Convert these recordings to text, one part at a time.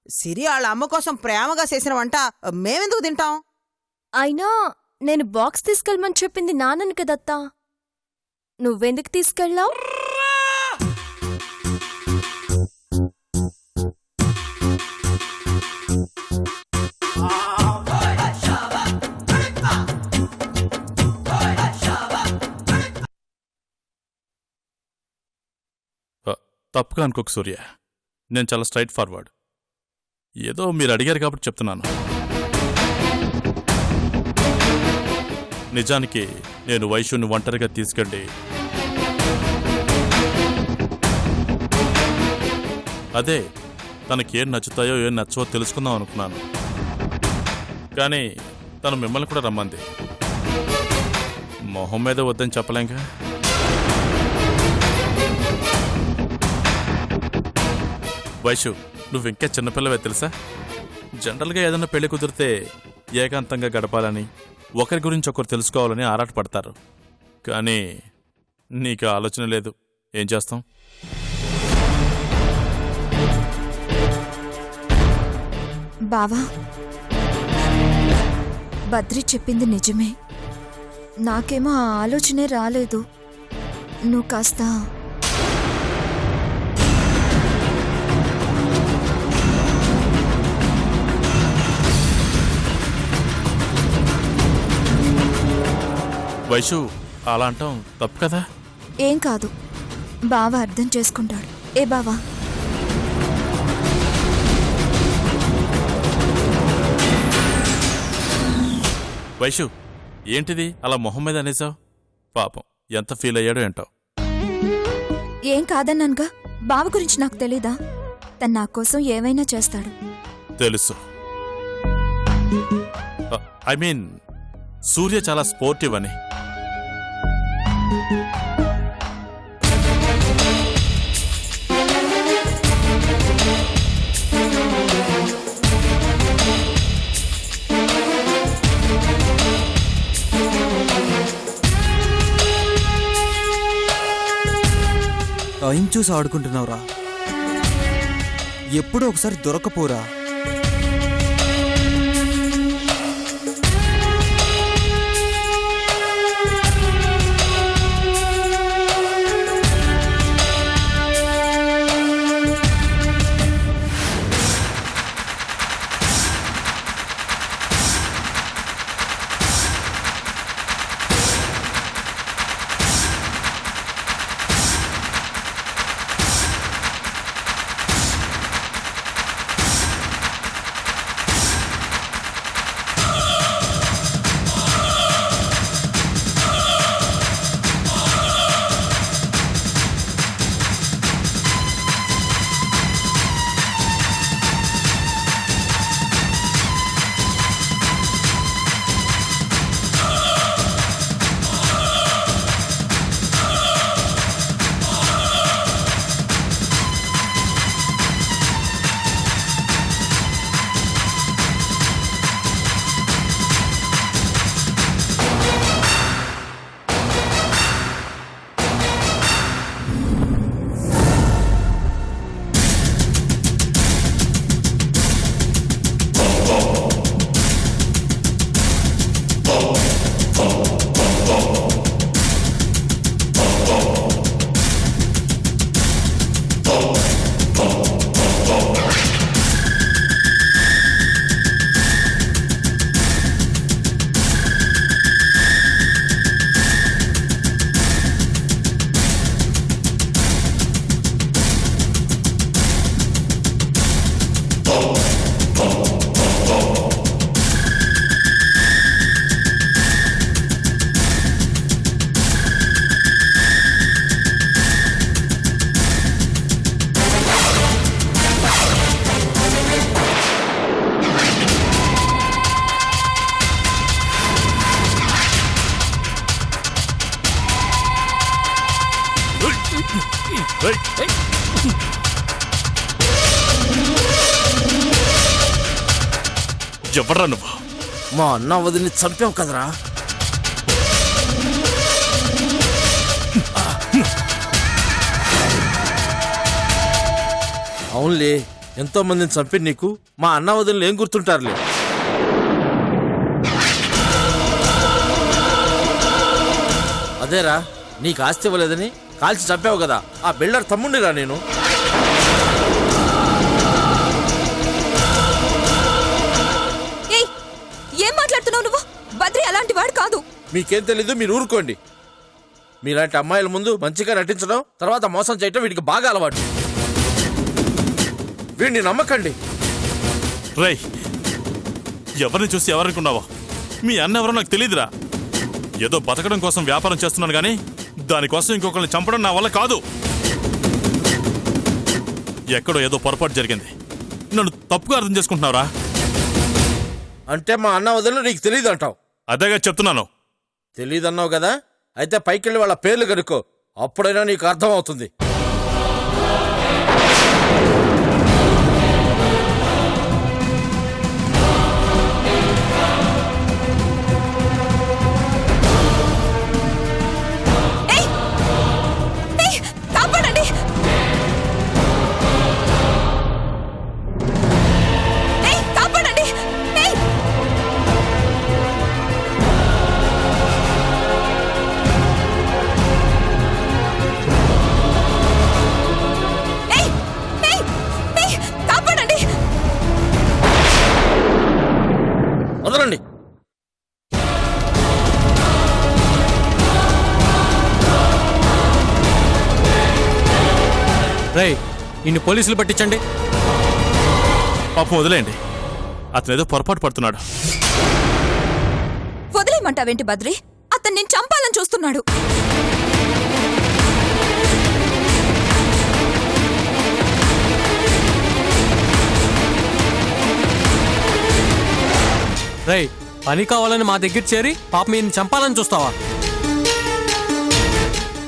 సిరి వాళ్ళ అమ్మ కోసం ప్రేమగా చేసిన వంట మేమెందుకు తింటాం? అయినా నేను బాక్స్ తీసుకెళ్ళమని చెప్పింది నాన్నని కదత్తా. నువ్వెందుకు తీసుకెళ్ళావు? తప్పుగా అనుకోకు సూర్య, నేను చాలా స్ట్రైట్ ఫార్వర్డ్. ఏదో మీరు అడిగారు కాబట్టి చెప్తున్నాను. నిజానికి నేను వైశ్యుని ఒంటరిగా తీసుకెళ్ళి అదే తనకేం నచ్చుతాయో ఏం నచ్చవో తెలుసుకుందాం అనుకున్నాను. కానీ తను మిమ్మల్ని కూడా రమ్మంది. మొహం మీద వద్దని చెప్పలేంగా. వైశు, నువ్వింకా చిన్నపిల్లవే తెలుసా. జనరల్గా ఏదన్నా పెళ్లి కుదిరితే ఏకాంతంగా గడపాలని, ఒకరి గురించి ఒకరు తెలుసుకోవాలని ఆరాటపడతారు. కానీ నీకు ఆలోచన లేదు. ఏం చేస్తాం? బావా, బద్రి చెప్పింది నిజమే. నాకేమో ఆ ఆలోచనే రాలేదు. నువ్వు కాస్త వైశు, అలా అంటాం తప్పు కదా. ఏం కాదు, బావ అర్థం చేసుకుంటాడు. ఏ బావా? వైశు, ఏంటిది అలా మొహం మీద అనేసావు? పాపం ఎంత ఫీల్ అయ్యాడో ఏంటో. ఏం కాదన్నానుగా. బావ గురించి నాకు తెలీదా? తను నా కోసం ఏమైనా చేస్తాడు. తెలుసు. ఐ మీన్ సూర్య చాలా స్పోర్టివ్ అని. టైం చూసి ఆడుకుంటున్నావురా. ఎప్పుడో ఒకసారి దొరకపోరా. ఎవర్రా నువ్వు? మా అన్న వదిలి చంపావు కదరా. అవునులే, ఎంతో మందిని చంపి నీకు మా అన్న వదిలిని ఏం గుర్తుంటారులే. అదేరా, నీకు ఆస్తి ఇవ్వలేదని కాల్చి చంపావు కదా, ఆ బిల్డర్ తమ్ముడిరా నేను. ఏయ్, ఏం మాట్లాడుతున్నావు నువ్వు? బద్రి అలాంటి వాడు కాదు. మీకేం తెలీదు, మీరు ఊరుకోండి. మీలాంటి అమ్మాయిల ముందు మంచిగా నటించడం, తర్వాత మోసం చేయటం వీడికి బాగా అలవాటు. వీడిని నమ్మకండి. రేయ్, ఎవరిని చూసి ఎవరనుకున్నావా? మీ అన్న ఎవరో నాకు తెలియదురా. ఏదో బతకడం కోసం వ్యాపారం చేస్తున్నాను కానీ దానికోసం ఇంకొకరిని చంపడం నా వల్ల కాదు. ఎక్కడో ఏదో పొరపాటు జరిగింది. నన్ను తప్పుగా అర్థం చేసుకుంటున్నావురా. అంటే మా అన్న వదిలి నీకు తెలియదు అంటావు? అదేగా చెప్తున్నాను. తెలీదన్నావు కదా, అయితే పైకెళ్ళి వాళ్ళ పేర్లు కనుక్కో, అప్పుడైనా నీకు అర్థం అవుతుంది. కాపాడండి. కాపాడండి. కాపాడండి. వదలండి. రేయ్, ఇన్ని పోలీసులు పట్టించండి. పాపం వదిలేయండి, అతను ఏదో పొరపాటు పడుతున్నాడు. వదిలేయమంటావేంటి బద్రి? అతన్ని నేను చంపాలని చూస్తున్నాడు. రేయ్, పని కావాలని మా దగ్గర చేరి పాపం ఈయన్ని చంపాలని చూస్తావా?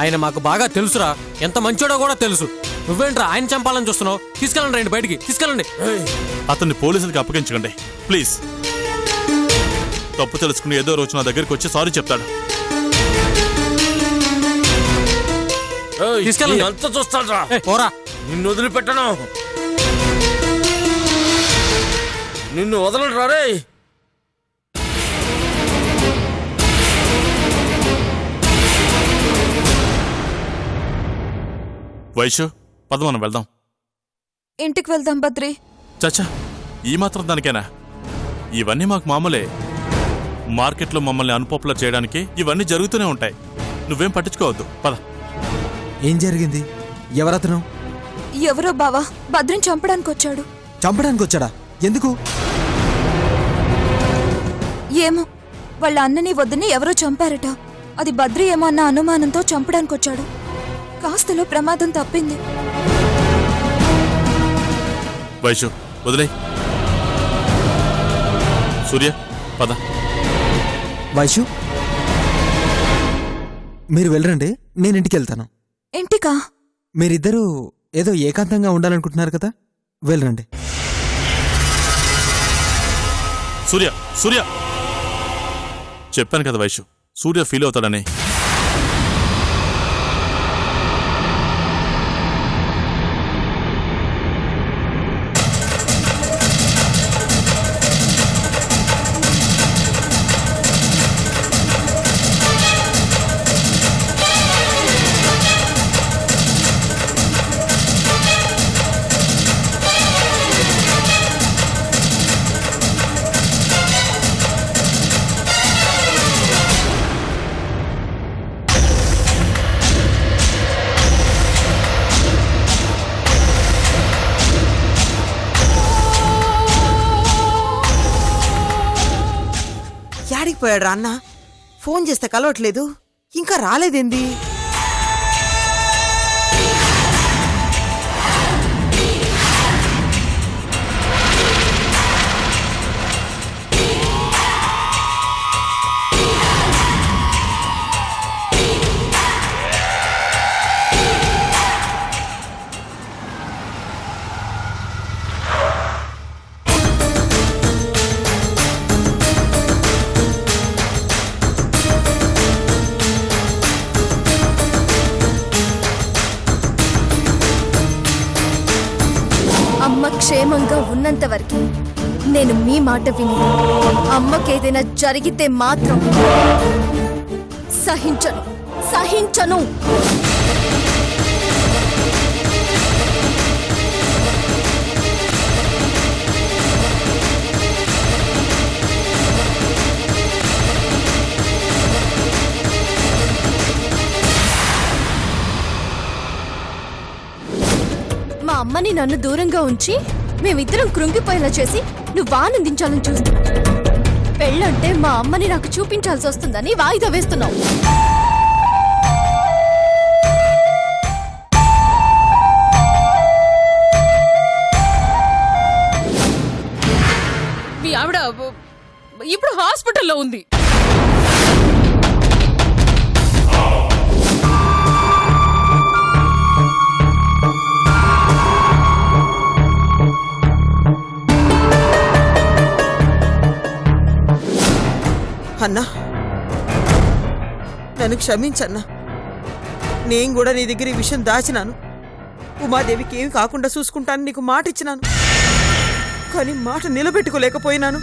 ఆయన మాకు బాగా తెలుసురా, ఎంత మంచోడో కూడా తెలుసు. నువ్వేంట్రా ఆయన చంపాలని చూస్తున్నావు? తీసుకెళ్ళండి, రండి బయటికి తీసుకెళ్ళండి. అతన్ని పోలీసులకి అప్పగించకండి ప్లీజ్. తప్పు తెలుసుకుని ఏదో రోజు నా దగ్గరికి వచ్చి సారీ చెప్తాడు. తీసుకెళ్ళండి. అంత చూస్తాడ్రా. పోరా. నిన్ను వదిలిపెట్టను. నిన్ను వదలరా రే. వైషు, పద మనం వెళ్దాం. ఇంటికి వెళ్దాం బద్రి. చచ్చా, ఈ మాత్రం దానికేనా? ఇవన్నీ మాకు మామూలే. మార్కెట్లో మమ్మల్ని అన్పాపులర్ చేయడానికి ఇవన్నీ జరుగుతూనే ఉంటాయి. నువ్వేం పట్టించుకోవద్దు, పద. ఏం జరిగింది? ఎవరతను? ఎవరో బావా బద్రిని చంపడానికి వచ్చాడు. చంపడానికి వచ్చాడా? ఎందుకు? ఏమో, వాళ్ళ అన్నని వద్దని ఎవరో చంపారట. అది బద్రి ఏమో అన్న అనుమానంతో చంపడానికి వచ్చాడు. కాస్తలో ప్రమాదం తప్పింది. వైషు, వదిలే. సూర్య, పద. వైషు, మీరు వెళ్ళరండి, నేను ఇంటికి వెళ్తాను. ఇంటికా? మీరిద్దరూ ఏదో ఏకాంతంగా ఉండాలనుకుంటున్నారు కదా, వెళ్ళరండి. సూర్య, సూర్య, చెప్పాను కదా వైషు, సూర్య ఫీల్ అవుతాడని. యాడికి పోయాడు రా అన్న? ఫోన్ చేస్తే కలవట్లేదు, ఇంకా రాలేదేంది? క్షేమంగా ఉన్నంత వరకు నేను మీ మాట విని అమ్మకేదైనా జరిగితే మాత్రం సహించను సహించను. మా అమ్మని నన్ను దూరంగా ఉంచి మేమిద్దరం కృంగిపోయేలా చేసి నువ్వు ఆనందించాలని చూస్తున్నావు. పెళ్ళంటే మా అమ్మని నాకు చూపించాల్సి వస్తుందని వాయిదా వేస్తున్నావు. మీ ఆవిడ ఇప్పుడు హాస్పిటల్లో ఉంది. అన్నా నన్ను క్షమించన్నా. నేను కూడా నీ దగ్గర ఈ విషయం దాచినాను. ఉమాదేవికి ఏమి కాకుండా చూసుకుంటాను నీకు మాట ఇచ్చినాను. కానీ మాట నిలబెట్టుకోలేకపోయినాను.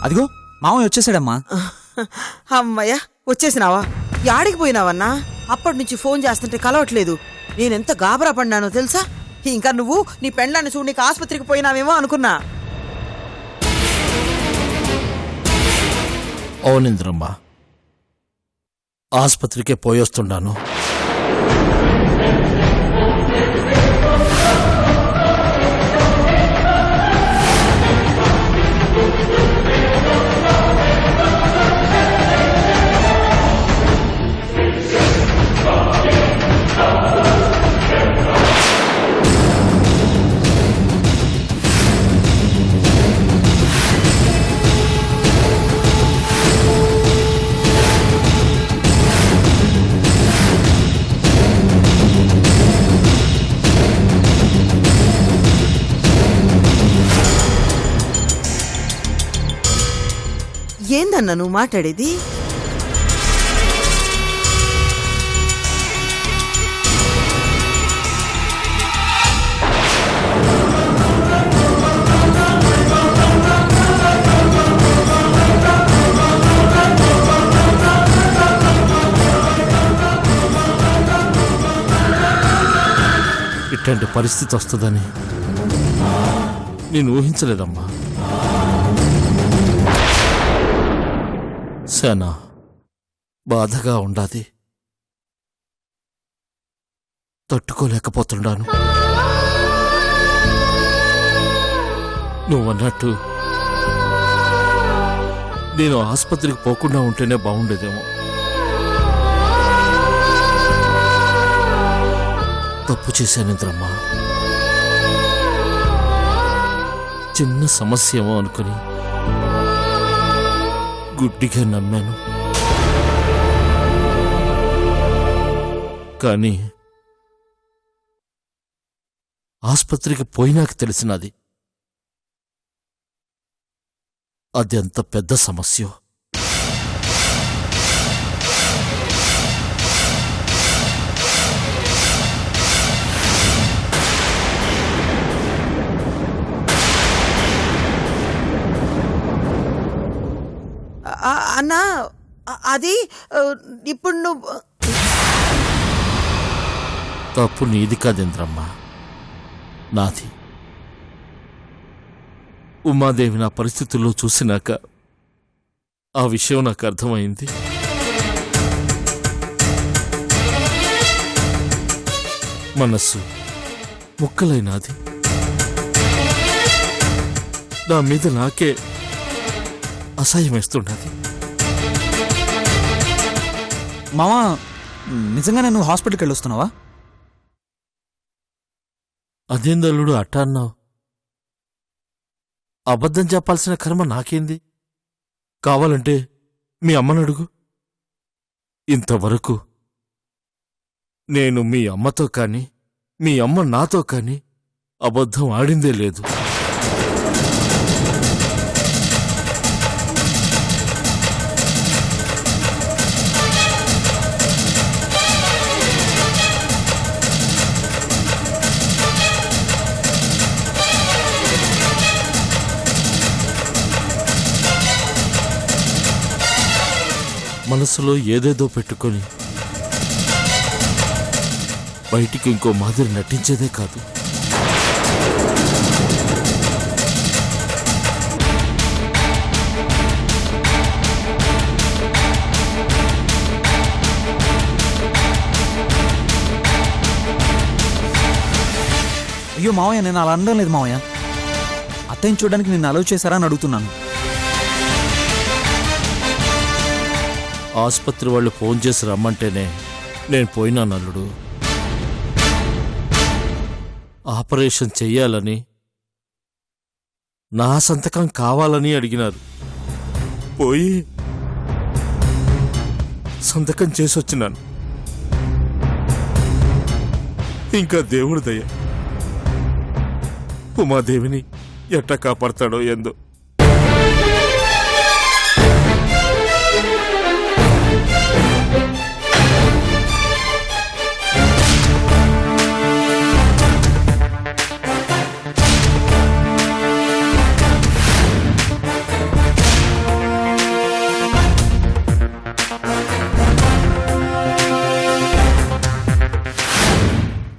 అదిగో మామయ్య వచ్చేసాడమ్మా. అమ్మయ్య వచ్చేసినావా? యాడికి పోయినావన్నా? అప్పటి నుంచి ఫోన్ చేస్తుంటే కలవట్లేదు. నేనెంత గాబరా పడినానో తెలుసా? ఇంకా నువ్వు నీ పెండ్లాన్ని చూడు నీకు ఆసుపత్రికి పోయినావేమో అనుకున్నా. అవునింద్రమ్మ, ఆసుపత్రికే పోయొస్తున్నాను. ఏందన్నా నువ్వు మాట్లాడేది? ఇట్లాంటి పరిస్థితి వస్తుందని నేను ఊహించలేదమ్మా. సేనా బాధగా ఉండాది, తట్టుకోలేకపోతున్నాను. నువ్వన్నట్టు నేను ఆసుపత్రికి పోకుండా ఉంటేనే బాగుండేదేమో. తప్పు చేశానిద్రమ్మా. చిన్న సమస్య ఏమో అనుకుని గుడ్డిగా నమ్మాను. కానీ ఆసుపత్రికి పోయినాక తెలిసినది అది ఎంత పెద్ద సమస్య. అన్నా అది ఇప్పుడు నువ్వు తప్పు నీది కాదేంద్రమ్మా, నాది. ఉమాదేవి నా పరిస్థితుల్లో చూసినాక ఆ విషయం నాకు అర్థమైంది. మనస్సు ముక్కలైనది. నా మీద నాకే అసహ్యం వేస్తున్నది. మామా నిజంగానే నువ్వు హాస్పిటల్కి వెళ్ళొస్తున్నావా? అదేందల్లుడు అట్టా అన్నావు? అబద్ధం చెప్పాల్సిన కర్మ నాకేంది? కావాలంటే మీ అమ్మను అడుగు. ఇంతవరకు నేను మీ అమ్మతో కానీ మీ అమ్మ నాతో కానీ అబద్ధం ఆడిందే లేదు. మనసులో ఏదేదో పెట్టుకొని బయటికి ఇంకో మాదిరి నటించేదే కాదు, అయ్యో మావయ్య, నేను అలా అనడం లేదు మావయ్య. అత్తయ్యని చూడడానికి నిన్ను అలౌ చేశారా అని అడుగుతున్నాను. ఆసుపత్రి వాళ్ళు ఫోన్ చేసి రమ్మంటేనే నేను పోయినా నల్లుడు. ఆపరేషన్ చెయ్యాలని, నా సంతకం కావాలని అడిగినారు. పోయి సంతకం చేసొచ్చినాను. ఇంకా దేవుడి దయ, ఉమాదేవిని ఎట్లా కాపాడతాడో ఏందో.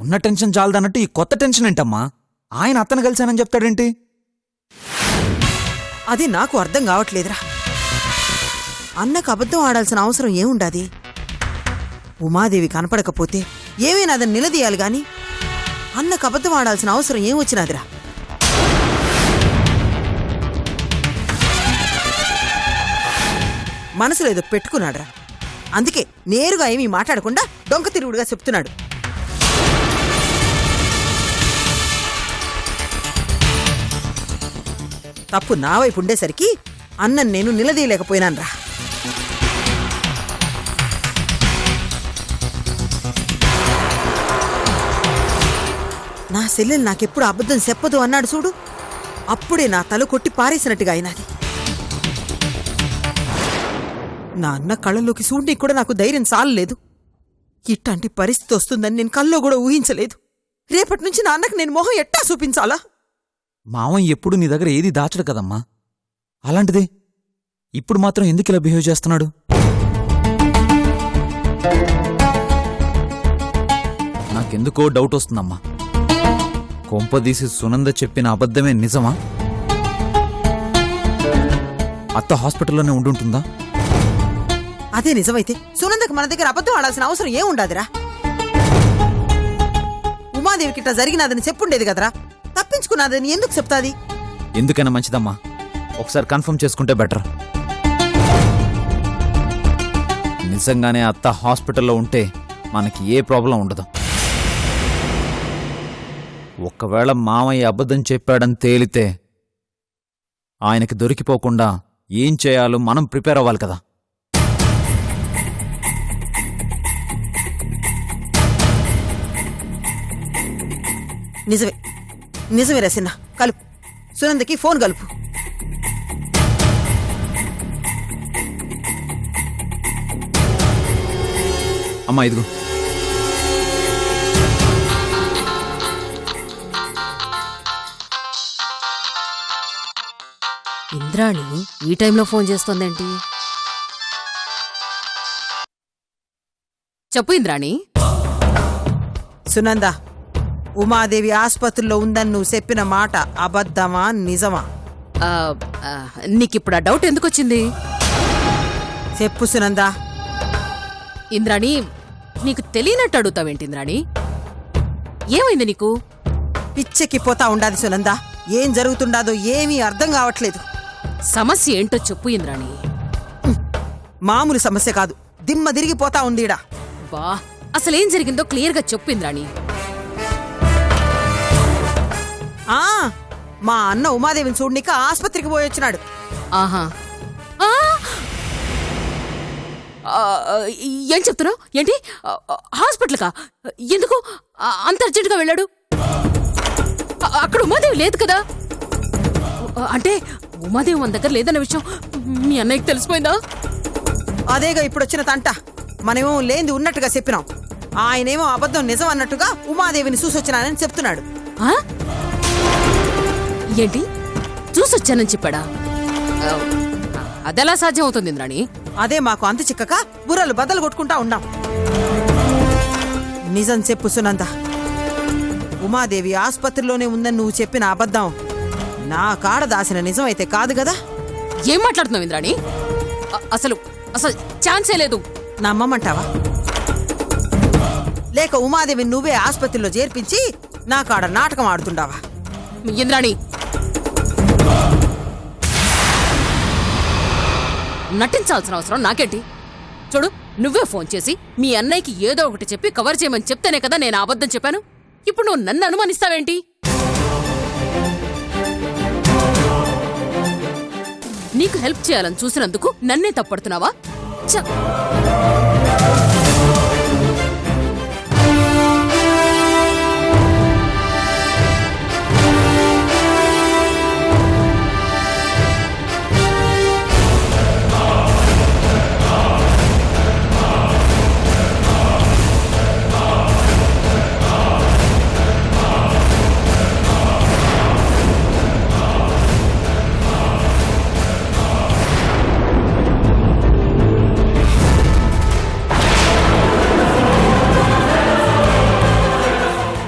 ఉన్న టెన్షన్ చాలదన్నట్టు ఈ కొత్త టెన్షన్ ఏంటమ్మా? ఆయన అత్తను కలిశానని చెప్తాడేంటి? అది నాకు అర్థం కావట్లేదురా. అన్నకు అబద్ధం ఆడాల్సిన అవసరం ఏముండాది? ఉమాదేవి కనపడకపోతే ఏమైనా అదని నిలదీయాలి గాని అన్నకు అబద్ధం ఆడాల్సిన అవసరం ఏమొచ్చినాదిరా? మనసులో ఏదో పెట్టుకున్నాడురా. అందుకే నేరుగా ఏమీ మాట్లాడకుండా డొంక తిరుగుడుగా చెప్తున్నాడు. తప్పు నా వైపు ఉండేసరికి అన్నను నేను నిలదీయలేకపోయినాన్రా. నా సెల్లెలు నాకెప్పుడు అబద్ధం చెప్పదు అన్నాడు చూడు, అప్పుడే నా తల కొట్టి పారేసినట్టుగా అయినది. నా అన్న కళ్ళలోకి చూడడానికి కూడా నాకు ధైర్యం చాలలేదు. ఇట్లాంటి పరిస్థితి వస్తుందని నేను కల్లో కూడా ఊహించలేదు. రేపటి నుంచి నా అన్నకు నేను మొహం ఎట్టా చూపించాలా? మావయ్య ఎప్పుడు నీ దగ్గర ఏది దాచడు కదమ్మా. అలాంటిది ఇప్పుడు మాత్రం ఎందుకు ఇలా బిహేవ్ చేస్తున్నాడు? నాకెందుకో డౌట్ వస్తుందమ్మా. కొంపదీసి సునంద చెప్పిన అబద్ధమే నిజమా? అత్త హాస్పిటల్లోనే ఉండుంటుందా? అదే నిజమైతే సునందకు మన దగ్గర అబద్ధం ఆడాల్సిన అవసరం ఏముండాదిరా? ఉమాదేవికిట్ట జరిగినాదని చెప్పుండేది కదరా. తప్పించుకున్నాదని ఎందుకు చెప్తాది? ఎందుకైనా మంచిదమ్మా, ఒకసారి కన్ఫర్మ్ చేసుకుంటే బెటర్. నిజంగానే అత్త హాస్పిటల్లో ఉంటే మనకి ఏ ప్రాబ్లం ఉండదు. ఒకవేళ మామయ్య అబద్ధం చెప్పాడని తేలితే ఆయనకి దొరికిపోకుండా ఏం చేయాలో మనం ప్రిపేర్ అవ్వాలి కదా. నిజమే నిజమే రసిన్న, కలుపు. సునందకి ఫోన్ కలుపు. అమ్మా ఇదిగో. ఇంద్రాణి ఈ టైంలో ఫోన్ చేస్తోందేంటి? చెప్పు ఇంద్రాణి. సునంద, ఉమాదేవి ఆసుపత్రిలో ఉందని నువ్వు చెప్పిన మాట అబద్ధమా నిజమా? నీకిప్పుడు ఆ డౌట్ ఎందుకు వచ్చింది? చెప్పు సునంద. ఇంద్రాణి, నీకు తెలియనట్టు అడుగుతావేంటి ఇంద్రాణి? ఏమైంది నీకు? పిచ్చెక్కి పోతా ఉండాది సునంద. ఏం జరుగుతుండాదో ఏమీ అర్థం కావట్లేదు. సమస్య ఏంటో చెప్పు ఇంద్రాణి. మామూలు సమస్య కాదు, దిమ్మ తిరిగిపోతా ఉందిడా. బా, అసలేం జరిగిందో క్లియర్గా చెప్పు ఇంద్రాణి. మా అన్న ఉమాదేవిని చూడనిక ఆసుపత్రికి పోయి వచ్చినాడు. ఆహా. ఏం చెప్తున్నావు ఏంటి హాస్పిటల్కా ఎందుకు అంత అర్జెంటుగా వెళ్ళాడు అక్కడ ఉమాదేవి లేదు కదా అంటే ఉమాదేవి మన దగ్గర లేదన్న విషయం మీ అన్నయ్యకి తెలిసిపోయిందా అదేగా ఇప్పుడు వచ్చిన తంట మనమేమో లేనిది ఉన్నట్టుగా చెప్పినాం ఆయనేమో అబద్ధం నిజం అన్నట్టుగా ఉమాదేవిని చూసొచ్చినానని చెప్తున్నాడు. ఆ? ఏంటి చూసొచ్చానని చెప్పాడా అదెలా సాధ్యం అవుతుంది ఇంద్రాణి అదే మాకు అంత చిక్కక బుర్రలు బద్దలు కొట్టుకుంటా ఉన్నాం. నిజం చెప్పు సునంద, ఉమాదేవి ఆసుపత్రిలోనే ఉందని నువ్వు చెప్పిన అబద్ధం నా కాడ దాసిన నిజం అయితే కాదు కదా? ఏం మాట్లాడుతున్నావు ఇంద్రాణి అసలు అసలు ఛాన్సే లేదు. నమ్మమంటావా లేక ఉమాదేవి నువ్వే ఆసుపత్రిలో చేర్పించి నా కాడ నాటకం ఆడుతుండావా? ఇంద్రాణి నటించాల్సిన అవసరం నాకేంటి? చూడు నువ్వే ఫోన్ చేసి మీ అన్నయ్యకి ఏదో ఒకటి చెప్పి కవర్ చేయమని చెప్తేనే కదా నేను అబద్ధం చెప్పాను. ఇప్పుడు నువ్వు నన్ను అనుమానిస్తావేంటి? నీకు హెల్ప్ చేయాలని చూసినందుకు నన్నే తప్పడుతున్నావా? ఛ!